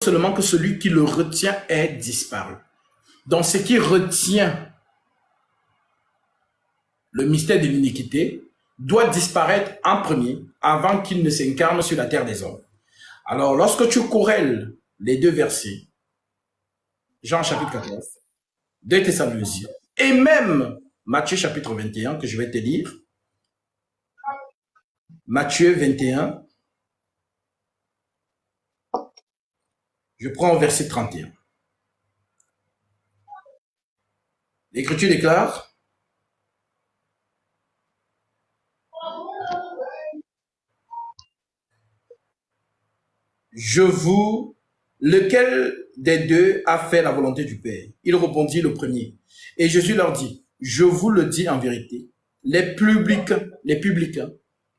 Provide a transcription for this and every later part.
seulement que celui qui le retient est disparu. Donc, ce qui retient le mystère de l'iniquité doit disparaître en premier avant qu'il ne s'incarne sur la terre des hommes. Alors, lorsque tu corrèles les deux versets, Jean chapitre 14, 2 Thessaloniciens, et même Matthieu chapitre 21, que je vais te lire, Matthieu 21, je prends au verset 31. L'Écriture déclare, lequel des deux a fait la volonté du Père? Il répondit le premier. Et Jésus leur dit, je vous le dis en vérité, les publicains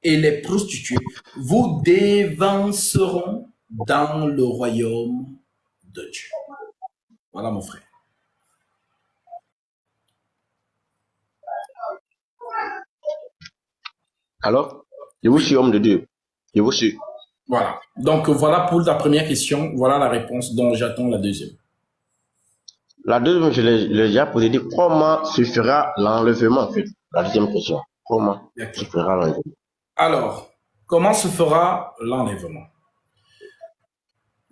et les prostituées vous dévanceront dans le royaume de Dieu. Voilà mon frère. Alors, je vous suis homme de Dieu. Je vous suis. Voilà. Donc, voilà pour la première question. Voilà la réponse dont j'attends la deuxième. La deuxième, je l'ai déjà posé. Comment se fera l'enlèvement, en fait? La deuxième question. Comment se fera l'enlèvement? Alors, comment se fera l'enlèvement?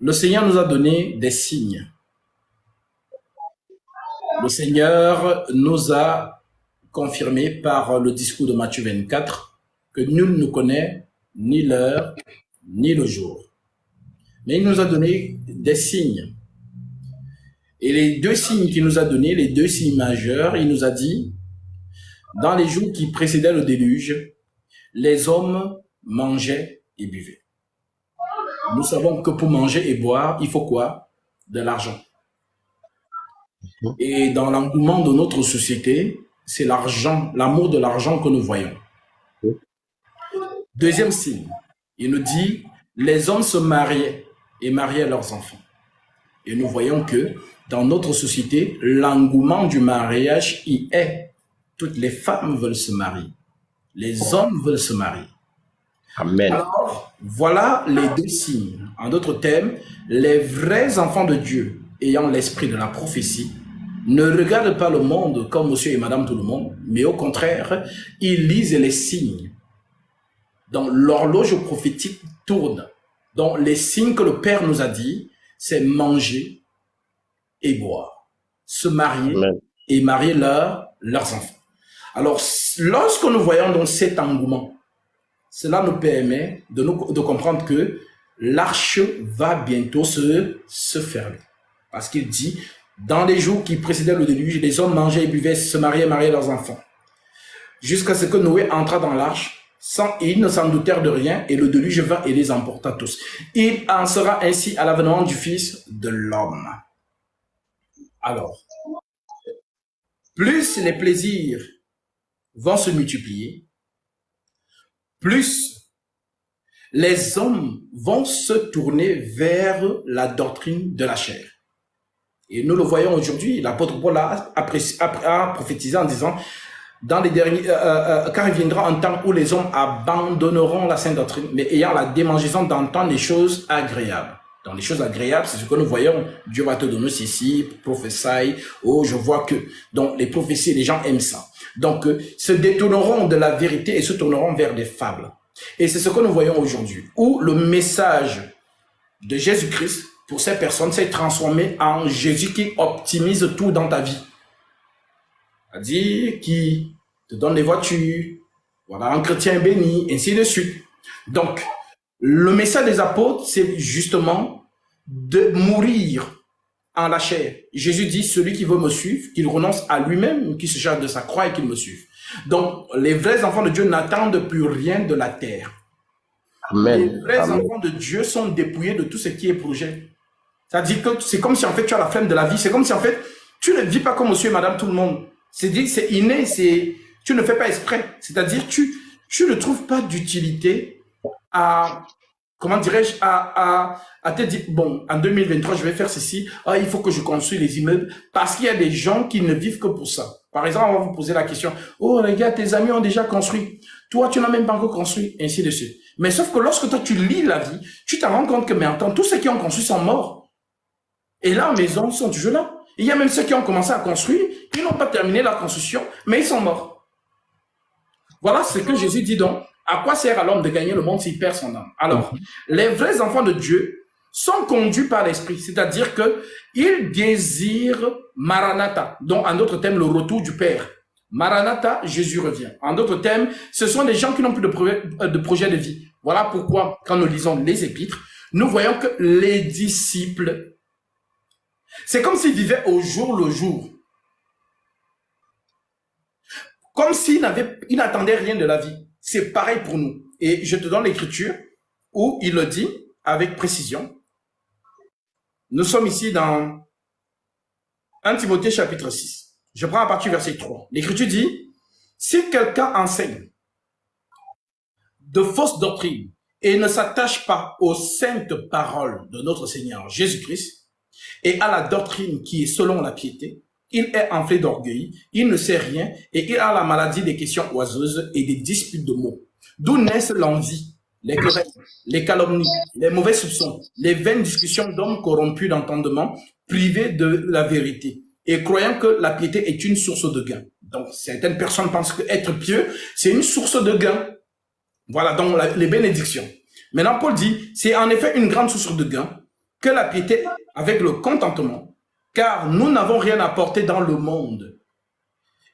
Le Seigneur nous a donné des signes. Le Seigneur nous a confirmé par le discours de Matthieu 24 que nul ne connaît ni l'heure ni le jour. Mais il nous a donné des signes. Et les deux signes qu'il nous a donnés, les deux signes majeurs, il nous a dit, dans les jours qui précédaient le déluge, les hommes mangeaient et buvaient. Nous savons que pour manger et boire, il faut quoi? De l'argent. Et dans l'engouement de notre société, c'est l'argent, l'amour de l'argent que nous voyons. Deuxième signe, il nous dit, les hommes se mariaient et mariaient leurs enfants. Et nous voyons que dans notre société, l'engouement du mariage y est. Toutes les femmes veulent se marier. Les hommes veulent se marier. Amen. Alors, voilà les deux signes. En d'autres termes, les vrais enfants de Dieu ayant l'esprit de la prophétie ne regardent pas le monde comme monsieur et madame tout le monde, mais au contraire, ils lisent les signes. Donc, l'horloge prophétique tourne. Donc, les signes que le Père nous a dit, c'est manger et boire, se marier Amen. et marier leurs enfants. Alors, lorsque nous voyons donc cet engouement, cela nous permet de comprendre que l'arche va bientôt se fermer. Parce qu'il dit, dans les jours qui précédaient le déluge, les hommes mangeaient et buvaient, se mariaient et mariaient leurs enfants. Jusqu'à ce que Noé entra dans l'arche, ils ne s'en doutèrent de rien, et le déluge vint et les emporta tous. Il en sera ainsi à l'avènement du Fils de l'homme. Alors, plus les plaisirs vont se multiplier, plus les hommes vont se tourner vers la doctrine de la chair. Et nous le voyons aujourd'hui, l'apôtre Paul a prophétisé en disant, dans les derniers, car il viendra un temps où les hommes abandonneront la sainte doctrine, mais ayant la démangeaison d'entendre les choses agréables. Dans les choses agréables, c'est ce que nous voyons. Dieu va te donner ceci, prophétie. Oh, je vois que. Donc, les prophéties, les gens aiment ça. Donc, se détourneront de la vérité et se tourneront vers des fables. Et c'est ce que nous voyons aujourd'hui, où le message de Jésus-Christ, pour ces personnes, s'est transformé en Jésus qui optimise tout dans ta vie. C'est-à-dire, qui te donne des voitures, voilà, un chrétien béni, ainsi de suite. Donc, le message des apôtres, c'est justement de mourir en la chair. Jésus dit, celui qui veut me suivre, qu'il renonce à lui-même, qu'il se charge de sa croix et qu'il me suive. Donc, les vrais enfants de Dieu n'attendent plus rien de la terre. Amen. Les vrais Amen. enfants de Dieu sont dépouillés de tout ce qui est projet. C'est-à-dire que c'est comme si en fait tu as la flemme de la vie. C'est comme si en fait tu ne vis pas comme monsieur et madame tout le monde. C'est-à-dire c'est inné, tu ne fais pas exprès. C'est-à-dire tu ne trouves pas d'utilité à, comment dirais-je, à te dire, bon, en 2023, je vais faire ceci, il faut que je construise les immeubles, parce qu'il y a des gens qui ne vivent que pour ça. Par exemple, on va vous poser la question, oh, regarde, tes amis ont déjà construit. Toi, tu n'as même pas encore construit, ainsi de suite. Mais sauf que lorsque toi, tu lis la vie, tu te rends compte que, mais attends, tous ceux qui ont construit sont morts. Et leurs maisons sont toujours là. Il y a même ceux qui ont commencé à construire, qui n'ont pas terminé la construction, mais ils sont morts. Voilà ce que Jésus dit donc. À quoi sert à l'homme de gagner le monde s'il perd son âme? Alors, les vrais enfants de Dieu sont conduits par l'Esprit, c'est-à-dire qu'ils désirent Maranatha, donc en d'autres termes, le retour du Père. Maranatha, Jésus revient. En d'autres termes, ce sont des gens qui n'ont plus de projet de vie. Voilà pourquoi, quand nous lisons les Épîtres, nous voyons que les disciples, c'est comme s'ils vivaient au jour le jour. Comme s'ils n'attendaient rien de la vie. C'est pareil pour nous. Et je te donne l'écriture où il le dit avec précision. Nous sommes ici dans 1 Timothée chapitre 6. Je prends à partir du verset 3. L'écriture dit, si quelqu'un enseigne de fausses doctrines et ne s'attache pas aux saintes paroles de notre Seigneur Jésus-Christ et à la doctrine qui est selon la piété, il est enflé d'orgueil, il ne sait rien et il a la maladie des questions oiseuses et des disputes de mots. D'où naissent l'envie, les querelles, les calomnies, les mauvais soupçons, les vaines discussions d'hommes corrompus d'entendement, privés de la vérité et croyant que la piété est une source de gain. Donc, certaines personnes pensent qu'être pieux, c'est une source de gain. Voilà donc les bénédictions. Maintenant, Paul dit, c'est en effet une grande source de gain que la piété avec le contentement, car nous n'avons rien à porter dans le monde.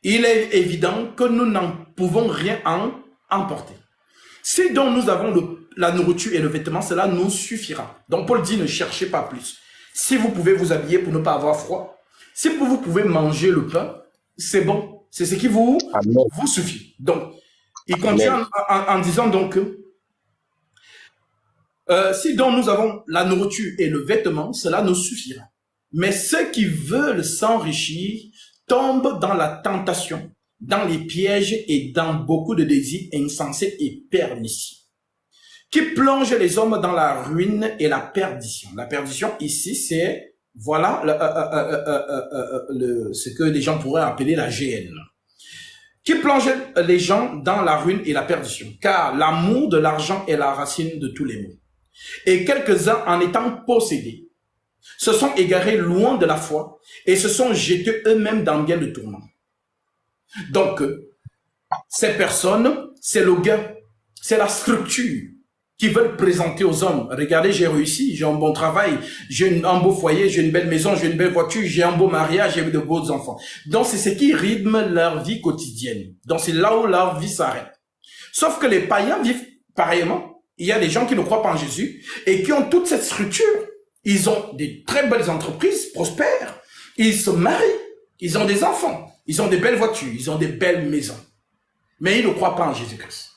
Il est évident que nous n'en pouvons rien en emporter. Si donc nous avons la nourriture et le vêtement, cela nous suffira. Donc Paul dit, ne cherchez pas plus. Si vous pouvez vous habiller pour ne pas avoir froid, si vous pouvez manger le pain, c'est bon. C'est ce qui vous suffit. Donc, il continue en disant donc que si donc nous avons la nourriture et le vêtement, cela nous suffira. Mais ceux qui veulent s'enrichir tombent dans la tentation, dans les pièges et dans beaucoup de désirs insensés et pernicieux, qui plongent les hommes dans la ruine et la perdition. La perdition ici, c'est, voilà, ce que les gens pourraient appeler la GN. Qui plonge les gens dans la ruine et la perdition, car l'amour de l'argent est la racine de tous les maux. Et quelques-uns, en étant possédés, se sont égarés loin de la foi et se sont jetés eux-mêmes dans bien de tourments. Donc, ces personnes, c'est le gain, c'est la structure qui veulent présenter aux hommes. Regardez, j'ai réussi, j'ai un bon travail, j'ai un beau foyer, j'ai une belle maison, j'ai une belle voiture, j'ai un beau mariage, j'ai de beaux enfants. Donc, c'est ce qui rythme leur vie quotidienne. Donc, c'est là où leur vie s'arrête. Sauf que les païens vivent pareillement. Il y a des gens qui ne croient pas en Jésus et qui ont toute cette structure. Ils ont des très belles entreprises, prospères. Ils se marient. Ils ont des enfants. Ils ont des belles voitures. Ils ont des belles maisons. Mais ils ne croient pas en Jésus-Christ.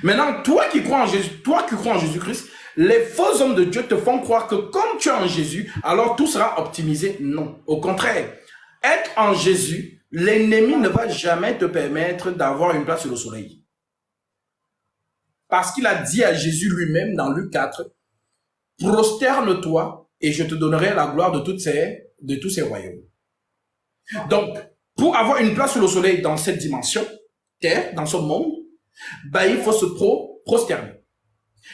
Maintenant, toi qui crois en Jésus-Christ, les faux hommes de Dieu te font croire que comme tu es en Jésus, alors tout sera optimisé. Non. Au contraire, être en Jésus, l'ennemi ne va jamais te permettre d'avoir une place sur le soleil. Parce qu'il a dit à Jésus lui-même dans Luc 4, prosterne-toi et je te donnerai la gloire de tous ces royaumes. Donc, pour avoir une place sur le soleil dans cette dimension, terre, dans ce monde, il faut se prosterner.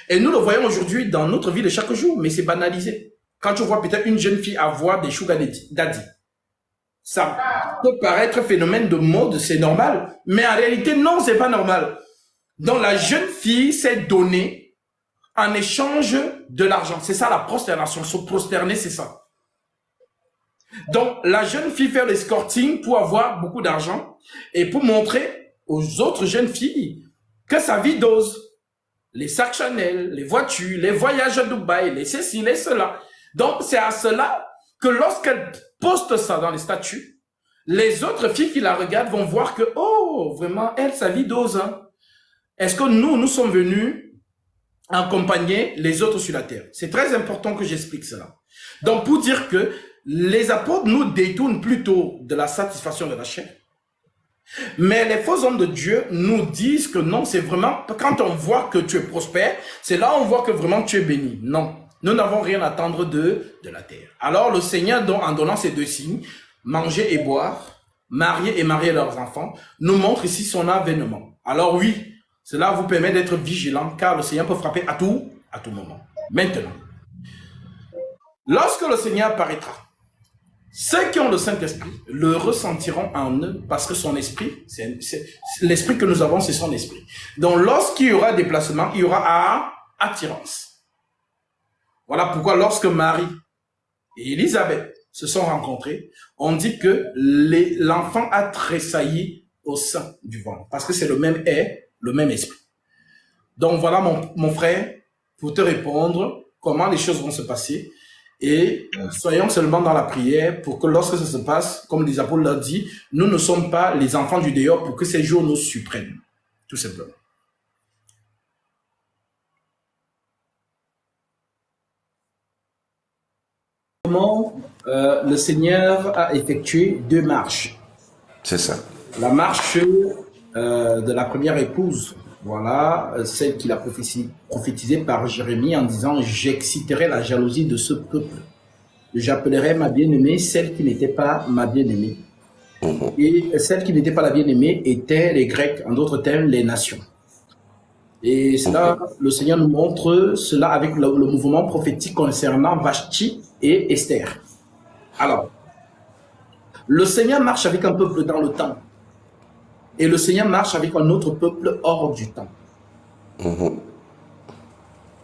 Et nous le voyons aujourd'hui dans notre vie de chaque jour, mais c'est banalisé. Quand tu vois peut-être une jeune fille avoir des sugar daddy, ça peut paraître phénomène de mode, c'est normal, mais en réalité, non, c'est pas normal. Donc, la jeune fille s'est donnée en échange de l'argent. C'est ça la prosternation. Se prosterner, c'est ça. Donc, la jeune fille fait l'escorting pour avoir beaucoup d'argent et pour montrer aux autres jeunes filles que sa vie dose. Les sacs Chanel, les voitures, les voyages à Dubaï, les ceci, les cela. Donc, c'est à cela que lorsqu'elle poste ça dans les statuts, les autres filles qui la regardent vont voir que, oh, vraiment, elle, sa vie dose, hein. Est-ce que nous sommes venus accompagner les autres sur la terre? C'est très important que j'explique cela. Donc, pour dire que les apôtres nous détournent plutôt de la satisfaction de la chair. Mais les faux hommes de Dieu nous disent que non, c'est vraiment, quand on voit que tu es prospère, c'est là où on voit que vraiment tu es béni. Non, nous n'avons rien à attendre de la terre. Alors, le Seigneur, en donnant ces deux signes, manger et boire, marier et marier leurs enfants, nous montre ici son avènement. Alors oui, cela vous permet d'être vigilant car le Seigneur peut frapper à tout moment. Maintenant, Lorsque le Seigneur apparaîtra, ceux qui ont le Saint-Esprit le ressentiront en eux parce que son esprit, l'esprit que nous avons, c'est son esprit. Donc, lorsqu'il y aura déplacement, il y aura attirance. Voilà pourquoi lorsque Marie et Élisabeth se sont rencontrés, on dit que l'enfant a tressailli au sein du ventre parce que c'est le même le même esprit. Donc, voilà mon frère, pour te répondre comment les choses vont se passer. Et soyons seulement dans la prière pour que lorsque ça se passe, comme les apôtres l'ont dit, nous ne sommes pas les enfants du dehors pour que ces jours nous surprennent. Tout simplement. Comment le Seigneur a effectué 2 marches. C'est ça. La marche de la première épouse. Voilà, celle qu'il a prophétisée par Jérémie en disant « J'exciterai la jalousie de ce peuple. J'appellerai ma bien-aimée celle qui n'était pas ma bien-aimée. » Et celle qui n'était pas la bien-aimée était les Grecs, en d'autres termes, les nations. Et cela, le Seigneur nous montre cela avec le mouvement prophétique concernant Vashti et Esther. Alors, le Seigneur marche avec un peuple dans le temps. Et le Seigneur marche avec un autre peuple hors du temps.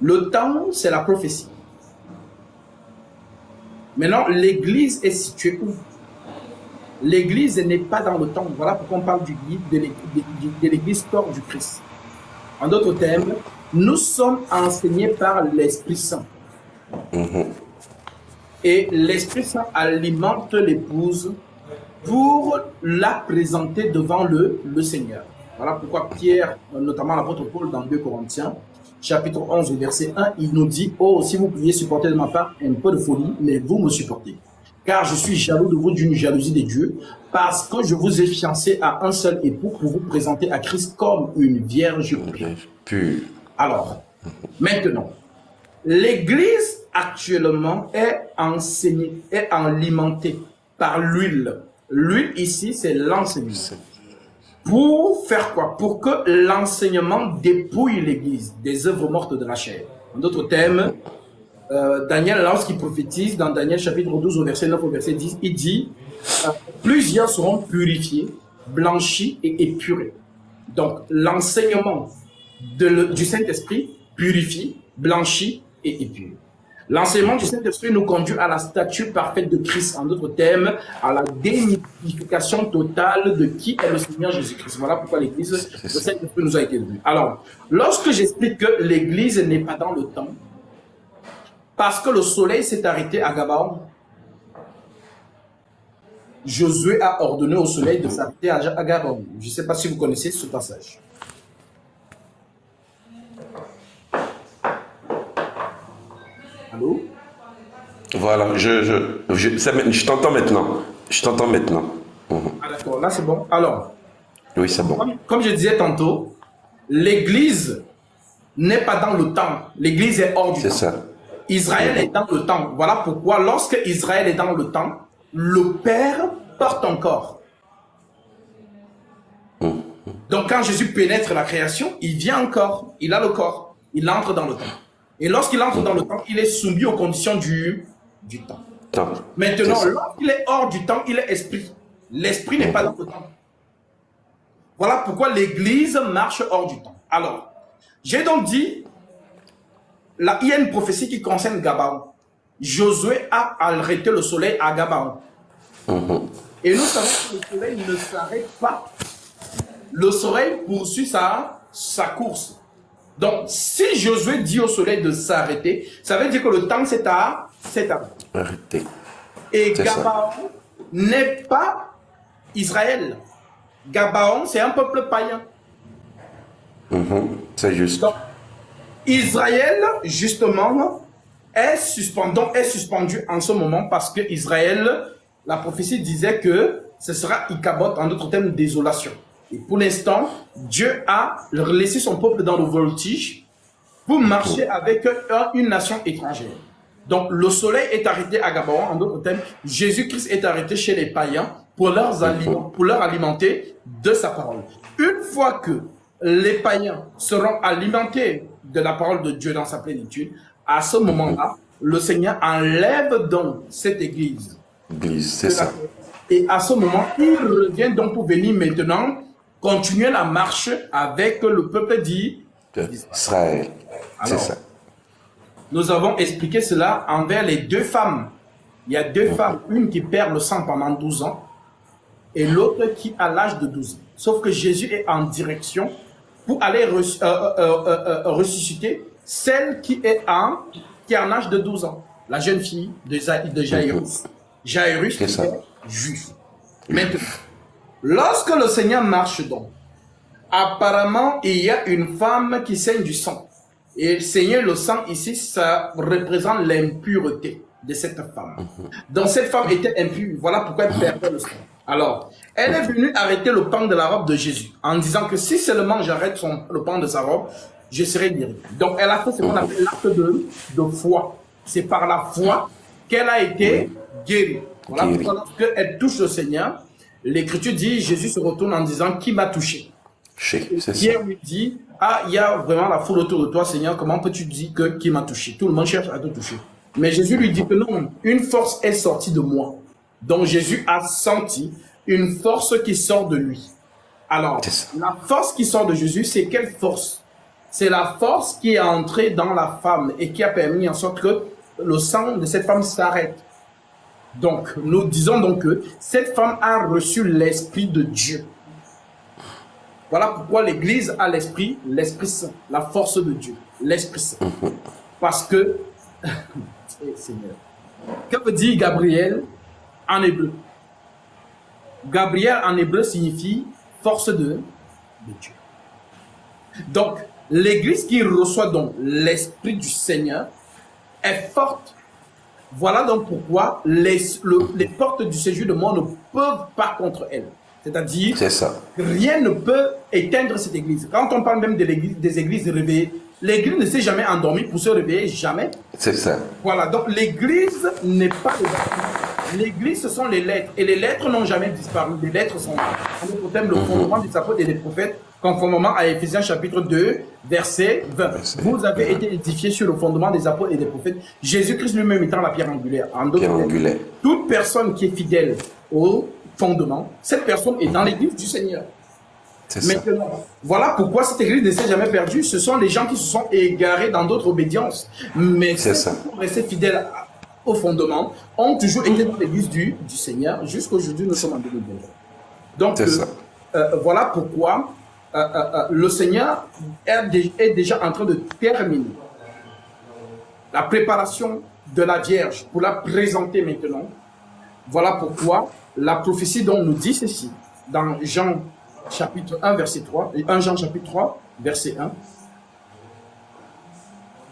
Le temps, c'est la prophétie. Maintenant, l'Église est située où? L'Église n'est pas dans le temps. Voilà pourquoi on parle de l'Église corps du Christ. En d'autres termes, nous sommes enseignés par l'Esprit Saint. Et l'Esprit Saint alimente l'épouse pour la présenter devant le Seigneur. Voilà pourquoi Pierre, notamment l'apôtre Paul dans 2 Corinthiens, chapitre 11, verset 1, il nous dit « Oh, si vous pouviez supporter de ma part un peu de folie, mais vous me supportez. Car je suis jaloux de vous d'une jalousie de Dieu, parce que je vous ai fiancé à un seul époux pour vous présenter à Christ comme une vierge pure. » Alors, maintenant, l'Église actuellement est enseignée, est alimentée par l'huile. L'huile ici, c'est l'enseignement. Pour faire quoi? Pour que l'enseignement dépouille l'Église des œuvres mortes de la chair. En d'autres termes, Daniel, lorsqu'il prophétise dans Daniel chapitre 12 au verset 9 au verset 10, il dit plusieurs seront purifiés, blanchis et épurés. Donc, l'enseignement du Saint-Esprit purifie, blanchit et épure. L'enseignement du Saint-Esprit nous conduit à la statue parfaite de Christ, en d'autres termes, à la démystification totale de qui est le Seigneur Jésus-Christ. Voilà pourquoi l'Église, le Saint-Esprit nous a été donné. Alors, lorsque j'explique que l'Église n'est pas dans le temps, parce que le soleil s'est arrêté à Gabaon, Josué a ordonné au soleil de s'arrêter à Gabaon. Je ne sais pas si vous connaissez ce passage. Allô? Voilà, je t'entends maintenant. Je t'entends maintenant. Ah d'accord, là c'est bon. Alors, oui, c'est bon. Comme je disais tantôt, l'Église n'est pas dans le temps. L'Église est hors du temps. C'est ça. Israël est dans le temps. Voilà pourquoi lorsque Israël est dans le temps, le Père porte un corps. Donc quand Jésus pénètre la création, il vient encore, il a le corps, il entre dans le temps. Et lorsqu'il entre dans le temps, il est soumis aux conditions du temps. Maintenant, lorsqu'il est hors du temps, il est esprit. L'esprit n'est pas dans le temps. Voilà pourquoi l'Église marche hors du temps. Alors, j'ai donc dit, il y a une prophétie qui concerne Gabaon. Josué a arrêté le soleil à Gabaon. Et nous savons que le soleil ne s'arrête pas. Le soleil poursuit sa course. Donc, si Josué dit au soleil de s'arrêter, ça veut dire que le temps s'est arrêté. Et Gabaon n'est pas Israël. Gabaon, c'est un peuple païen. C'est juste. Donc, Israël, justement, est suspendu en ce moment parce que Israël, la prophétie disait que ce sera Ichabod, en d'autres termes, désolation. Et pour l'instant, Dieu a laissé son peuple dans le voltige pour marcher avec une nation étrangère. Donc, le soleil est arrêté à Gabaon, en d'autres termes, Jésus-Christ est arrêté chez les païens pour leur alimenter de sa parole. Une fois que les païens seront alimentés de la parole de Dieu dans sa plénitude, à ce moment-là, le Seigneur enlève donc cette église. Église, c'est ça. Et à ce moment, il revient donc pour venir maintenant continuer la marche avec le peuple d'Israël. C'est ça. Nous avons expliqué cela envers les deux femmes. Il y a deux femmes, une qui perd le sang pendant 12 ans et l'autre qui a l'âge de 12 ans. Sauf que Jésus est en direction pour aller ressusciter celle qui est en âge de 12 ans. La jeune fille de Jairus. Jairus qui est juif. Maintenant, lorsque le Seigneur marche donc, apparemment, il y a une femme qui saigne du sang. Et Seigneur, le sang ici, ça représente l'impureté de cette femme. Donc cette femme était impure. Voilà pourquoi elle perdait le sang. Alors, elle est venue arrêter le pan de la robe de Jésus en disant que si seulement j'arrête le pan de sa robe, je serai guéri. Donc elle a fait ce qu'on appelle l'acte de foi. C'est par la foi qu'elle a été guérie. Voilà pourquoi lorsqu'elle touche le Seigneur, l'Écriture dit, Jésus se retourne en disant, qui m'a touché? Pierre lui dit, ah, il y a vraiment la foule autour de toi, Seigneur, comment peux-tu dire que qui m'a touché? Tout le monde cherche à te toucher. Mais Jésus lui dit que non, une force est sortie de moi. Donc Jésus a senti une force qui sort de lui. Alors, la force qui sort de Jésus, c'est quelle force? C'est la force qui est entrée dans la femme et qui a permis en sorte que le sang de cette femme s'arrête. Donc, nous disons donc que cette femme a reçu l'Esprit de Dieu. Voilà pourquoi l'Église a l'Esprit Saint, la force de Dieu, l'Esprit Saint. Parce que, Seigneur, que veut dire Gabriel en hébreu? Gabriel en hébreu signifie force de Dieu. Donc, l'Église qui reçoit donc l'Esprit du Seigneur est forte. Voilà donc pourquoi les portes du séjour de mort ne peuvent pas contre elle. C'est-à-dire, rien ne peut éteindre cette église. Quand on parle même des églises réveillées, l'église ne s'est jamais endormie pour se réveiller, jamais. C'est ça. Voilà, donc l'église n'est pas l'église, ce sont les lettres. Et les lettres n'ont jamais disparu. Les lettres sont au thème le fondement des apôtres et des prophètes, conformément à Éphésiens chapitre 2, verset 20. Vous avez été édifiés sur le fondement des apôtres et des prophètes. Jésus-Christ lui-même étant la pierre angulaire. En d'autres termes, toute personne qui est fidèle au fondement, cette personne est dans l'église du Seigneur. Maintenant, voilà pourquoi cette église ne s'est jamais perdue. Ce sont les gens qui se sont égarés dans d'autres obédiences. Mais ceux qui sont restés fidèles au fondement ont toujours été dans l'église du Seigneur. Jusqu'aujourd'hui, nous sommes en 2020. Donc, voilà pourquoi le Seigneur est déjà en train de terminer la préparation de la Vierge pour la présenter maintenant. Voilà pourquoi la prophétie dont nous dit ceci dans Jean chapitre 1 verset 3 et 1 Jean chapitre 3 verset 1,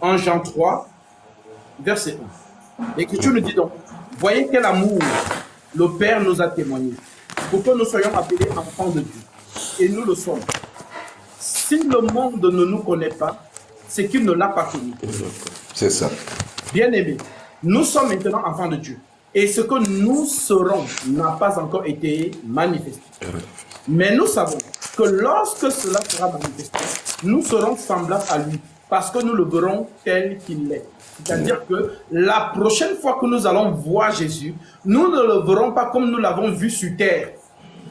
1 Jean 3 verset 1. L'Écriture nous dit donc, voyez quel amour le Père nous a témoigné pour que nous soyons appelés enfants de Dieu. Et nous le sommes. Si le monde ne nous connaît pas, c'est qu'il ne l'a pas connu. C'est ça. Bien-aimés, nous sommes maintenant enfants de Dieu. Et ce que nous serons n'a pas encore été manifesté. Mais nous savons que lorsque cela sera manifesté, nous serons semblables à lui, parce que nous le verrons tel qu'il est. C'est-à-dire que la prochaine fois que nous allons voir Jésus, nous ne le verrons pas comme nous l'avons vu sur terre.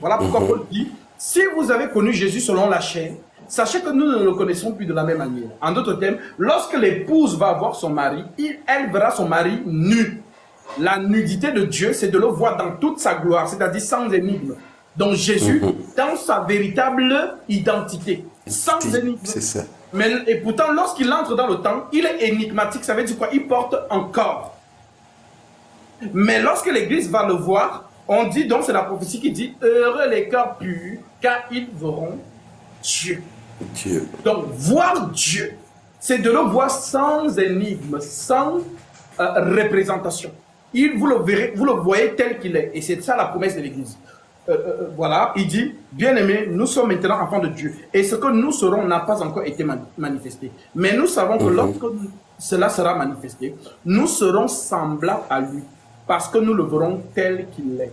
Voilà pourquoi Paul dit, si vous avez connu Jésus selon la chair, sachez que nous ne le connaissons plus de la même manière. En d'autres termes, lorsque l'épouse va voir son mari, elle verra son mari nu. La nudité de Dieu, c'est de le voir dans toute sa gloire, c'est-à-dire sans énigme. Donc Jésus, dans sa véritable identité, sans énigme. C'est ça. Et pourtant, lorsqu'il entre dans le temps, il est énigmatique. Ça veut dire quoi? Il porte un corps. Mais lorsque l'Église va le voir, on dit donc, c'est la prophétie qui dit, heureux les cœurs purs, car ils verront Dieu. Donc, voir Dieu, c'est de le voir sans énigme, sans représentation. Vous le verrez, vous le voyez tel qu'il est. Et c'est ça la promesse de l'Église. Voilà, il dit, bien-aimés, nous sommes maintenant enfants de Dieu. Et ce que nous serons n'a pas encore été manifesté. Mais nous savons que lorsque cela sera manifesté, nous serons semblables à lui. Parce que nous le verrons tel qu'il est.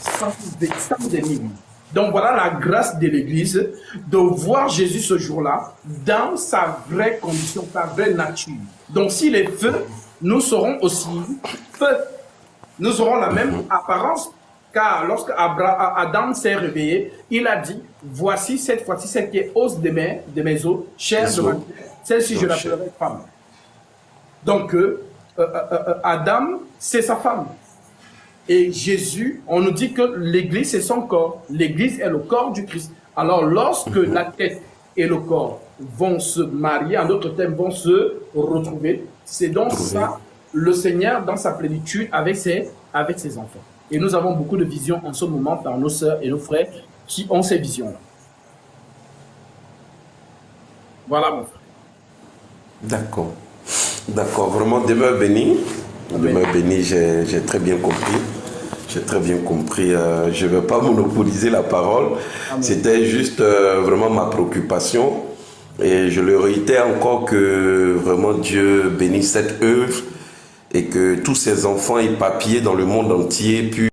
Sans énigme. Donc voilà la grâce de l'Église de voir Jésus ce jour-là dans sa vraie condition, sa vraie nature. Donc s'il est feu, nous serons aussi feu. Nous aurons la même apparence, car lorsque Adam s'est réveillé, il a dit, voici cette fois-ci celle qui est os de mes os, chair de ma chair, celle-ci je l'appellerai femme. Donc, Adam, c'est sa femme. Et Jésus, on nous dit que l'Église, c'est son corps. L'Église est le corps du Christ. Alors, lorsque la tête et le corps vont se marier, en d'autres termes, vont se retrouver, c'est donc ça, le Seigneur, dans sa plénitude, avec ses enfants. Et nous avons beaucoup de visions en ce moment par nos sœurs et nos frères qui ont ces visions-là. Voilà, mon frère. D'accord. D'accord. Vraiment, demeure béni. Demeure béni, j'ai très bien compris. J'ai très bien compris. Je ne vais pas monopoliser la parole. C'était juste vraiment ma préoccupation. Et je le réitère encore que vraiment Dieu bénisse cette œuvre et que tous ces enfants éparpillés dans le monde entier puissent